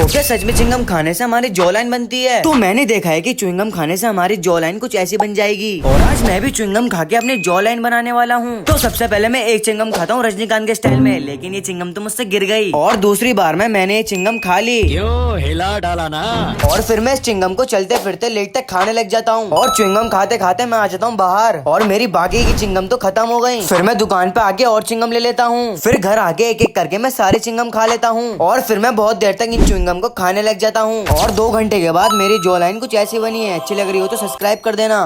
तो क्या सच में च्युइंगम खाने से हमारी जॉ लाइन बनती है? तो मैंने देखा है कि च्युइंगम खाने से हमारी जॉ लाइन कुछ ऐसी बन जाएगी। और आज मैं भी च्युइंगम खा के अपनी जॉ लाइन बनाने वाला हूँ। तो सबसे पहले मैं एक च्युइंगम खाता हूँ रजनीकांत के स्टाइल में, लेकिन ये च्युइंगम तो मुझसे गिर गई। और दूसरी बार में मैंने ये च्युइंगम खा ली। क्यों हिला डाला ना। और फिर मैं इस च्युइंगम को चलते फिरते लेटते खाने लग जाता हूँ। और च्युइंगम खाते खाते मैं आ जाता हूँ बाहर, और मेरी बाकी की च्युइंगम तो खत्म हो गई। फिर मैं दुकान पे आके और च्युइंगम ले लेता हूँ। फिर घर आके एक एक करके मैं सारे च्युइंगम खा लेता हूँ। और फिर मैं बहुत देर तक इन च्युइंगम को खाने लग जाता हूँ। और 2 घंटे के बाद मेरी जॉ लाइन कुछ ऐसी बनी है। अच्छी लग रही हो तो सब्सक्राइब कर देना।